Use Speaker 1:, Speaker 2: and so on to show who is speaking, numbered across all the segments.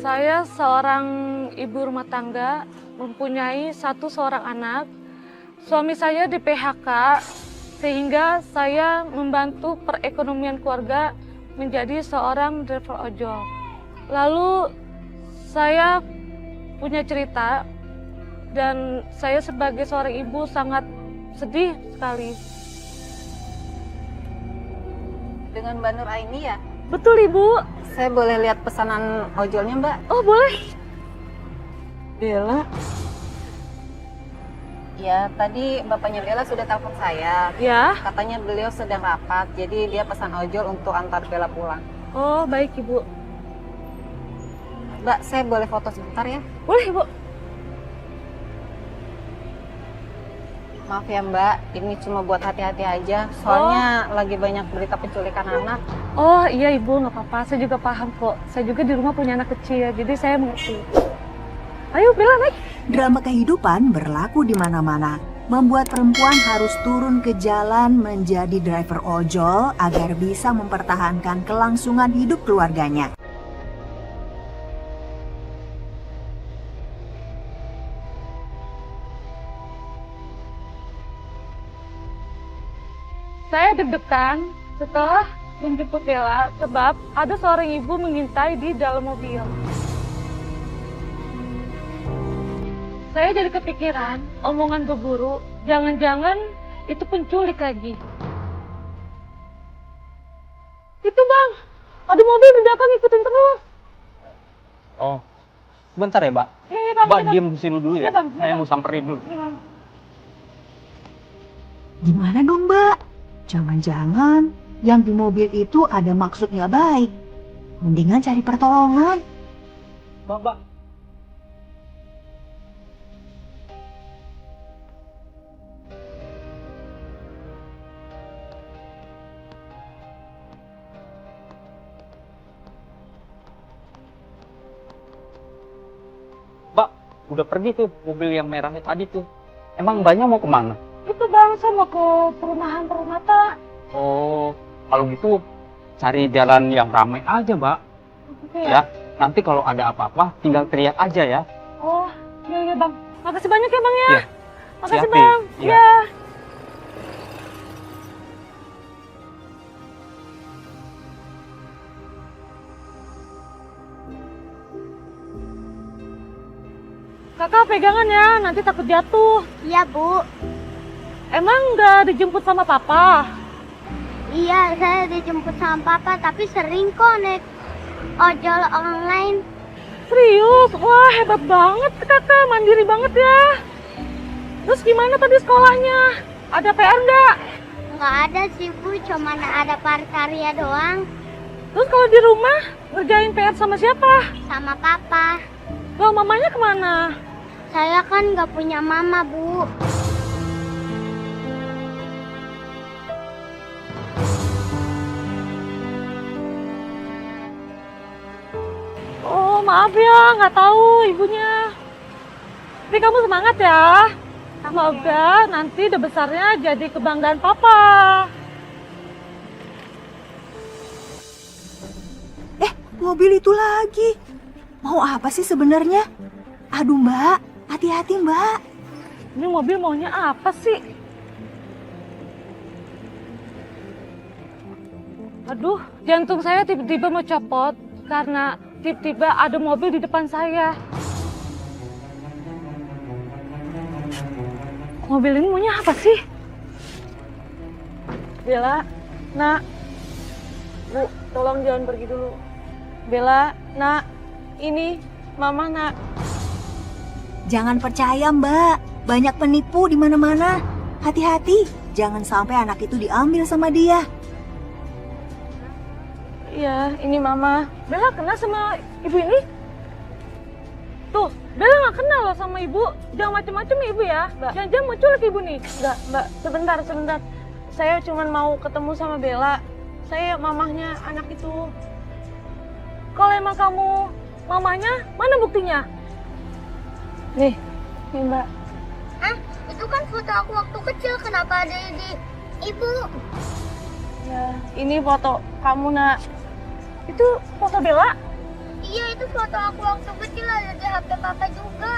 Speaker 1: Saya seorang ibu rumah tangga, mempunyai seorang anak. Suami saya di PHK, sehingga saya membantu perekonomian keluarga menjadi seorang driver ojol. Lalu saya punya cerita, dan saya sebagai seorang ibu sangat sedih sekali.
Speaker 2: Dengan Mbak Nur Aini ya?
Speaker 1: Betul, Ibu.
Speaker 2: Saya boleh lihat pesanan ojolnya, Mbak?
Speaker 1: Oh, boleh. Bella.
Speaker 2: Ya, tadi bapaknya Bella sudah telepon saya.
Speaker 1: Ya.
Speaker 2: Katanya beliau sedang rapat, jadi dia pesan ojol untuk antar Bella pulang.
Speaker 1: Oh, baik, Ibu.
Speaker 2: Mbak, saya boleh foto sebentar ya?
Speaker 1: Boleh, Ibu.
Speaker 2: Maaf ya Mbak, ini cuma buat hati-hati aja. Soalnya lagi banyak berita penculikan anak.
Speaker 1: Oh iya Ibu, nggak apa-apa. Saya juga paham kok. Saya juga di rumah punya anak kecil, jadi saya mengerti. Ayo Bella, naik.
Speaker 3: Drama kehidupan berlaku di mana-mana, membuat perempuan harus turun ke jalan menjadi driver ojol agar bisa mempertahankan kelangsungan hidup keluarganya.
Speaker 1: Saya deg-degan setelah menjemput Bella sebab ada seorang ibu mengintai di dalam mobil. Saya jadi kepikiran omongan Bu Guru, jangan-jangan itu penculik lagi. Itu Bang, ada mobil di belakang ikutin terus.
Speaker 4: Oh, sebentar ya Mbak.
Speaker 1: Iya, Bang.
Speaker 4: Mbak diem di sini dulu ya.
Speaker 1: Iya, Bang.
Speaker 4: Saya mau samperin dulu.
Speaker 1: Iya, Bang.
Speaker 3: Gimana dong Mbak? Jangan-jangan yang di mobil itu ada maksud nggak baik. Mendingan cari pertolongan.
Speaker 4: Mbak. Mbak, udah pergi tuh mobil yang merahnya tadi tuh. Emang Mbaknya mau kemana?
Speaker 1: Itu Bang, saya mau ke perumahan Permata.
Speaker 4: Oh, kalau gitu cari jalan yang ramai aja, Mbak.
Speaker 1: Oke.
Speaker 4: Ya, nanti kalau ada apa-apa tinggal teriak aja ya.
Speaker 1: Oh, iya Bang. Makasih banyak ya Bang ya.
Speaker 4: Iya.
Speaker 1: Makasih
Speaker 4: Siap,
Speaker 1: Bang.
Speaker 4: iya.
Speaker 1: Iya. Kakak pegangan ya, nanti takut jatuh.
Speaker 5: Iya, Bu.
Speaker 1: Emang nggak dijemput sama papa?
Speaker 5: Iya, saya dijemput sama papa, tapi sering kok naik ojol online.
Speaker 1: Serius? Wah, hebat banget kakak, mandiri banget ya. Terus gimana tadi sekolahnya? Ada PR nggak?
Speaker 5: Nggak ada sih, Bu. Cuman ada prakarya doang
Speaker 1: Terus kalau di rumah, ngerjain PR sama siapa?
Speaker 5: sama papa.
Speaker 1: Loh, mamanya kemana?
Speaker 5: Saya kan nggak punya mama, Bu.
Speaker 1: Oh, maaf ya, nggak tahu ibunya. Tapi kamu semangat ya. Semoga nanti udah besarnya jadi kebanggaan papa.
Speaker 3: Mobil itu lagi. Mau apa sih sebenarnya? Aduh Mbak, hati-hati Mbak.
Speaker 1: Ini mobil maunya apa sih? Aduh, jantung saya tiba-tiba mau copot karena tiba-tiba ada mobil di depan saya. Mobil ini maunya apa sih? Bella, Nak. Bu, tolong jangan pergi dulu. Bella, Nak. Ini Mama, Nak.
Speaker 3: Jangan percaya Mbak, banyak penipu di mana-mana. Hati-hati, jangan sampai anak itu diambil sama dia.
Speaker 1: Iya, ini Mama. Bella kenal sama ibu ini? Tuh, Bella nggak kenal loh sama ibu. Jangan macem-macem ibu ya. Jangan-jangan muncul ke ibu nih. Enggak, Mbak. Sebentar. Saya cuma mau ketemu sama Bella. Saya mamahnya anak itu. Kalau emang kamu mamanya, mana buktinya? Nih Mbak.
Speaker 5: Ah, itu kan foto aku waktu kecil. Kenapa ada di ibu?
Speaker 1: Ya, ini foto kamu, Nak. Itu foto Bella?
Speaker 5: Iya, itu foto aku waktu kecil ada di HP papa juga.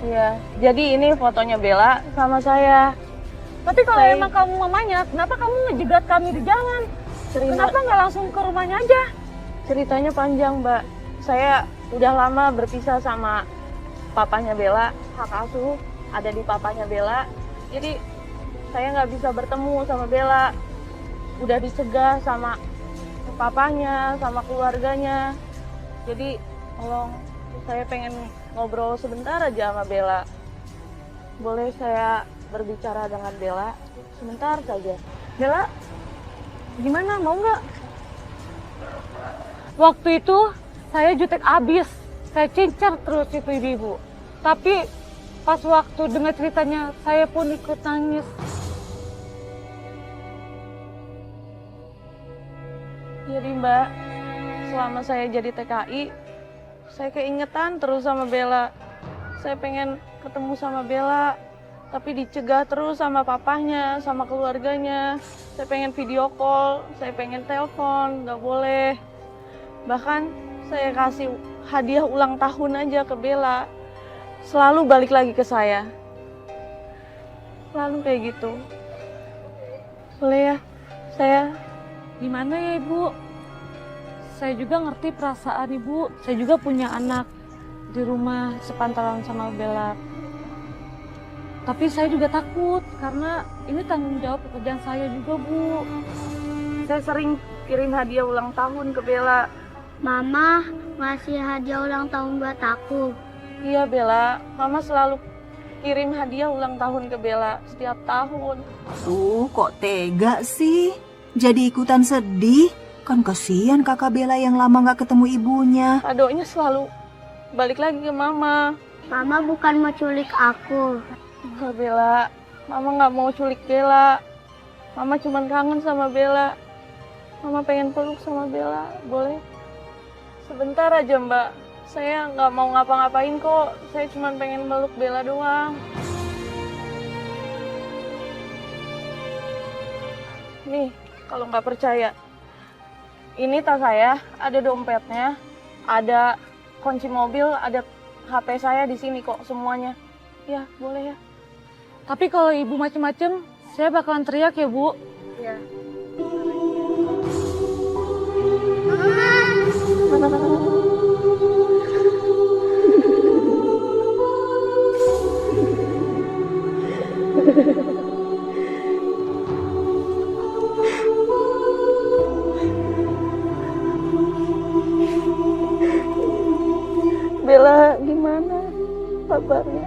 Speaker 1: Iya, jadi ini fotonya Bella sama saya. Tapi kalau emang kamu mamanya, kenapa kamu ngejegat kami di jalan? Kenapa nggak langsung ke rumahnya aja? Ceritanya panjang, Mbak. Saya udah lama berpisah sama papanya Bella, hak asuh ada di papanya Bella. Jadi saya nggak bisa bertemu sama Bella. Udah dicegah sama papanya, sama keluarganya. Jadi tolong, saya pengen ngobrol sebentar aja sama Bella. Boleh saya berbicara dengan Bella sebentar saja? Bella, gimana, mau nggak? Waktu itu saya jutek abis, saya cincar terus itu ibu. Tapi pas waktu dengar ceritanya, saya pun ikut nangis. Jadi Mbak, selama saya jadi TKI, saya keingetan terus sama Bella. Saya pengen ketemu sama Bella, tapi dicegah terus sama papahnya, sama keluarganya. Saya pengen video call, saya pengen telepon, nggak boleh. Bahkan saya kasih hadiah ulang tahun aja ke Bella, selalu balik lagi ke saya. Selalu kayak gitu. Boleh ya, saya gimana ya Ibu? Saya juga ngerti perasaan Ibu, saya juga punya anak di rumah sepantaran sama Bella. Tapi saya juga takut, karena ini tanggung jawab pekerjaan saya juga, Bu. Saya sering kirim hadiah ulang tahun ke Bella.
Speaker 5: Mama ngasih hadiah ulang tahun buat aku.
Speaker 1: Iya Bella, Mama selalu kirim hadiah ulang tahun ke Bella setiap tahun.
Speaker 3: Kok tega sih? Jadi ikutan sedih? Kan kasihan kakak Bella yang lama gak ketemu ibunya.
Speaker 1: Kadonya selalu balik lagi ke Mama.
Speaker 5: Mama bukan mau culik aku.
Speaker 1: Enggak Bella, Mama nggak mau culik Bella. Mama cuma kangen sama Bella. Mama pengen peluk sama Bella, boleh? Sebentar aja Mbak, saya nggak mau ngapa-ngapain kok. Saya cuma pengen meluk Bella doang. Nih, kalau nggak percaya, ini tas saya, ada dompetnya, ada kunci mobil, ada HP saya di sini kok semuanya. Ya, boleh ya. Tapi kalau Ibu macem-macem, saya bakalan teriak ya, Bu. Ya. Bella, gimana kabarnya?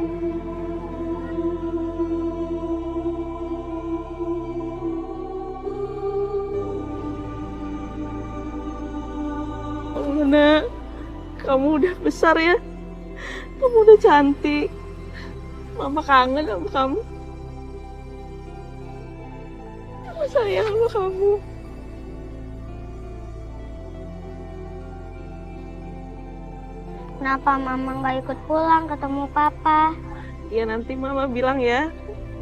Speaker 1: Nak, kamu udah besar ya. Kamu udah cantik. Mama kangen sama kamu. Mama sayang sama kamu.
Speaker 5: Kenapa Mama nggak ikut pulang ketemu Papa?
Speaker 1: Ya nanti Mama bilang ya.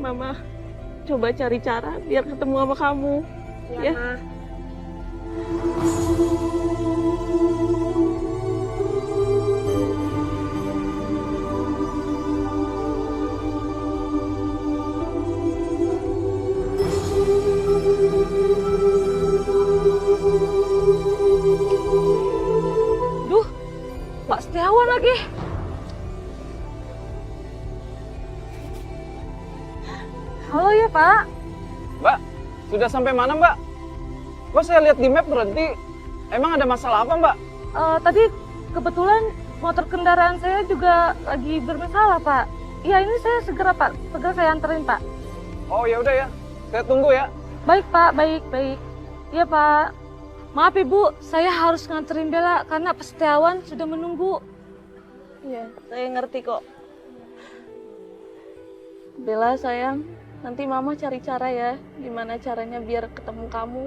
Speaker 1: Mama coba cari cara biar ketemu sama kamu.
Speaker 5: Iya,
Speaker 1: Ya.
Speaker 5: Ma.
Speaker 1: Duh, Pak Setiawan lagi. Halo ya Pak.
Speaker 6: Mbak, sudah sampai mana Mbak? Kok saya lihat di map berhenti? Emang ada masalah apa Mbak?
Speaker 1: Tadi kebetulan motor kendaraan saya juga lagi bermasalah Pak. Iya ini saya segera Pak, segera saya anterin Pak.
Speaker 6: Oh ya udah ya, saya tunggu ya.
Speaker 1: Baik Pak, baik, baik. Iya Pak. Maaf Ibu, saya harus nganterin Bella karena Pak Setiawan sudah menunggu. Iya, saya ngerti kok. Bella sayang, nanti Mama cari cara ya, gimana caranya biar ketemu kamu.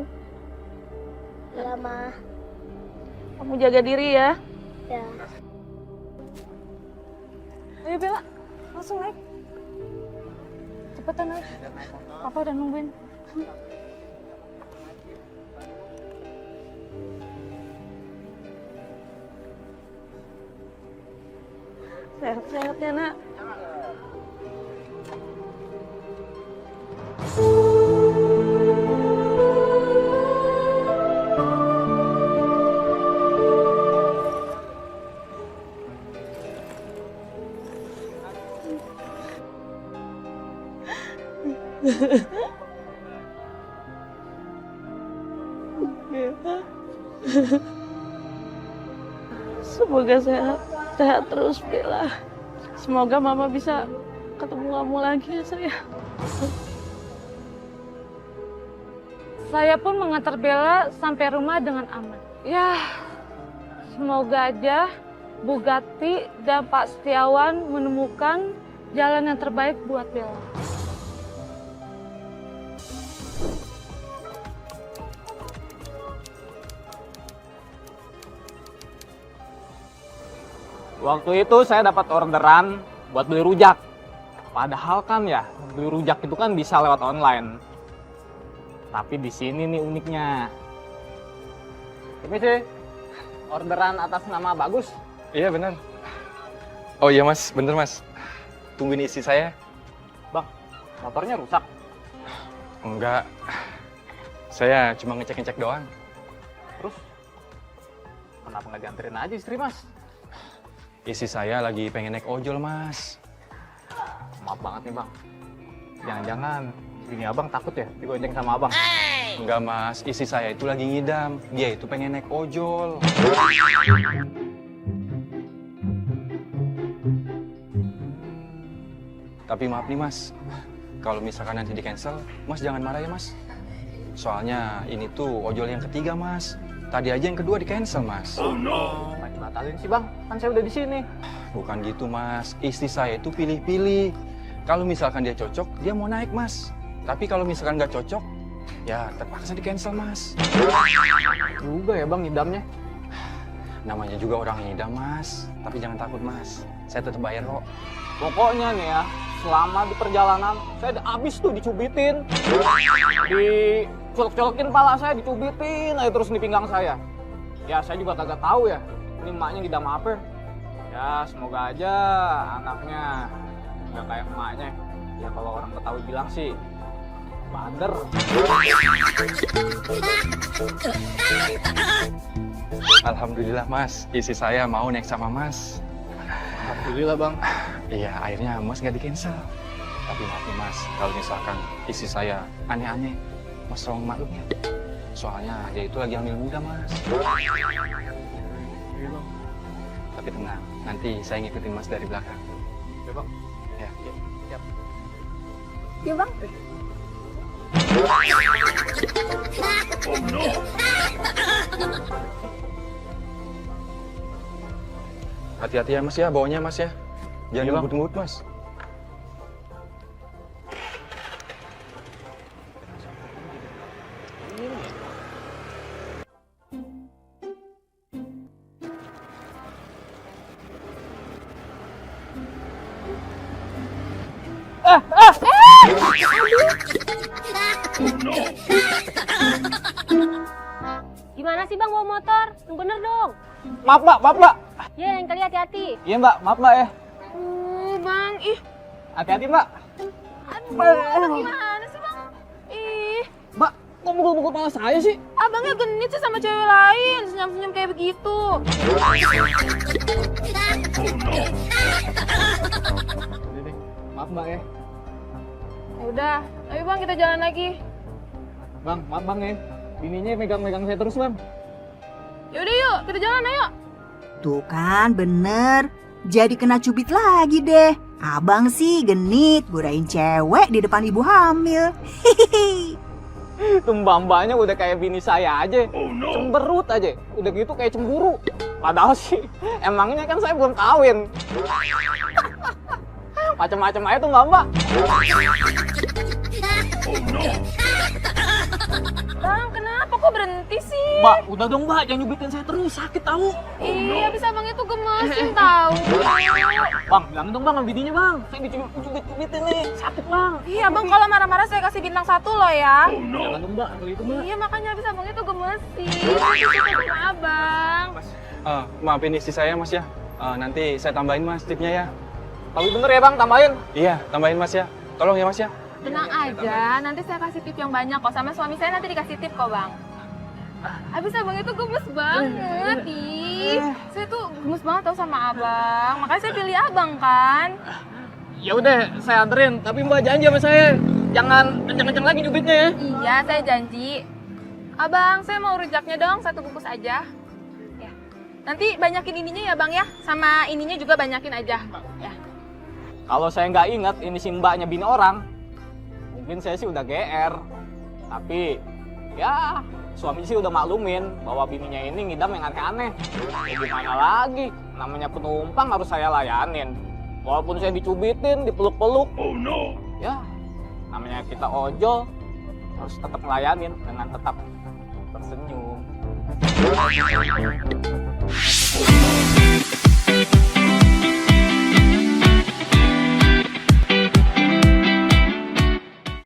Speaker 5: Iya, Ma.
Speaker 1: Kamu jaga diri ya.
Speaker 5: Ya.
Speaker 1: Ayo Bella, langsung naik. Cepetan naik. Papa udah nungguin. Sehat-sehat ya, Nak. Semoga sehat terus, Bella. Semoga Mama bisa ketemu kamu lagi ya, sayang. Saya pun mengantar Bella sampai rumah dengan aman. Ya, semoga aja Bu Gati dan Pak Setiawan menemukan jalan yang terbaik buat Bella.
Speaker 6: Waktu itu saya dapat orderan buat beli rujak. Padahal kan ya, beli rujak itu kan bisa lewat online. Tapi di sini nih uniknya. Ini sih orderan atas nama Bagus.
Speaker 7: Iya benar. Oh iya mas, bener mas. Tungguin istri saya.
Speaker 6: Bang, motornya rusak.
Speaker 7: Enggak. Saya cuma ngecek-ngecek doang.
Speaker 6: Terus kenapa nggak dianterin aja istri mas?
Speaker 7: Istri saya lagi pengen naik ojol mas.
Speaker 6: Maaf banget nih bang. Jangan-jangan ini abang takut ya digonceng sama abang?
Speaker 7: Enggak mas, istri saya itu lagi ngidam. Dia itu pengen naik ojol. Tapi maaf nih mas, kalau misalkan nanti di cancel, mas jangan marah ya mas. Soalnya ini tuh ojol yang ketiga mas. Tadi aja yang kedua di cancel mas.
Speaker 6: Oh no. Main batalin sih bang, kan saya udah di sini.
Speaker 7: Bukan gitu mas, istri saya itu pilih-pilih. Kalau misalkan dia cocok, dia mau naik mas. Tapi kalau misalkan nggak cocok, ya terpaksa di cancel mas.
Speaker 6: Juga ya bang ngidamnya.
Speaker 7: Namanya juga orang ngidam mas. Tapi jangan takut mas, saya tetap bayar kok.
Speaker 6: Pokoknya nih ya, selama di perjalanan saya udah abis tuh dicubitin. Dicolok-colokin pala saya, dicubitin aja terus di pinggang saya. Ya saya juga kagak tahu ya, ini emaknya ngidam apa. Ya semoga aja anaknya nggak kayak emaknya. Ya kalau orang Betawi bilang sih, bader.
Speaker 7: Alhamdulillah mas, istri saya mau naik sama mas.
Speaker 6: Alhamdulillah bang.
Speaker 7: Iya, akhirnya mas nggak di cancel. Tapi maaf nih mas, kalau misalkan istri saya aneh-aneh, mas tolong maklum ya. Soalnya dia itu lagi hamil muda mas. Tapi tenang, nanti saya ngikutin mas dari belakang.
Speaker 6: Ya bang.
Speaker 7: Ya.
Speaker 6: Siap.
Speaker 2: Yuk bang.
Speaker 7: Hati-hati ya mas ya, bawanya mas ya. Jangan
Speaker 6: Iya, Bang.
Speaker 7: ngebut-ngebut mas.
Speaker 5: Gimana sih bang bawa motor? Yang bener dong.
Speaker 6: Maaf mbak.
Speaker 5: Ya yang kali hati-hati.
Speaker 6: Iya mbak, maaf mbak ya.
Speaker 1: Bang, ih.
Speaker 6: Hati-hati mbak.
Speaker 1: Aduh, gimana sih bang? Ih,
Speaker 6: Mbak, kok mukul-mukul pala saya sih?
Speaker 1: abangnya genit sih sama cewek lain, senyum-senyum kayak begitu.
Speaker 6: Maaf mbak ya.
Speaker 1: Ya udah, ayo bang kita jalan lagi.
Speaker 6: Bang, maaf bang ya. Bininya megang-megang saya terus bang.
Speaker 1: Yaudah yuk, kita jalan ayo.
Speaker 3: Tuh kan bener, jadi kena cubit lagi deh. Abang sih genit, godain cewek di depan ibu hamil. Hihihi.
Speaker 6: Itu mbak-mbaknya udah kayak bini saya aja. Cemberut aja. Udah gitu kayak cemburu. Padahal sih, emangnya kan saya belum kawin. Macem-macem aja tuh mbak-mbak.
Speaker 1: Bang, kenapa kok berhenti sih?
Speaker 6: Mbak, udah dong mbak, jangan nyubitin saya terus, sakit tahu.
Speaker 1: Iya, bisa abang itu gemesin tahu.
Speaker 6: Bang, bilangin dong bang sama bininya bang. Saya dicubit-cubitin nih, sakit bang.
Speaker 1: Iya bang, kalau marah-marah saya kasih bintang 1 loh ya.
Speaker 6: Jangan dong mbak, kalau itu mbak.
Speaker 1: Iya, makanya habis abang itu gemesin. Saya suka sama abang.
Speaker 7: Maafin istri saya mas ya. Nanti saya tambahin mas tipnya ya.
Speaker 6: Tapi bener ya bang, tambahin.
Speaker 7: Iya, tambahin mas ya. Tolong ya mas ya.
Speaker 1: Tenang aja, nanti saya kasih tip yang banyak kok. Sama suami saya nanti dikasih tip kok, Bang. Habis abang itu gemes banget, ih. Saya tuh gemes banget tau sama abang. Makanya saya pilih abang kan.
Speaker 6: Ya udah, saya anterin. Tapi mbak janji sama saya, jangan kenceng-kenceng lagi nyubitnya ya.
Speaker 1: Iya, saya janji. Abang, saya mau rujaknya dong, 1 bungkus aja. Ya. Nanti banyakin ininya ya, Bang ya. Sama ininya juga banyakin aja. Ya.
Speaker 6: Kalau saya nggak ingat ini si mbaknya bini orang, mungkin saya sih udah GR. Tapi ya suami sih udah maklumin bahwa bininya ini ngidam yang aneh-aneh. Ya gimana lagi, namanya penumpang harus saya layanin. Walaupun saya dicubitin, dipeluk-peluk. Oh no. Ya, namanya kita ojol harus tetap ngelayanin dengan tetap tersenyum.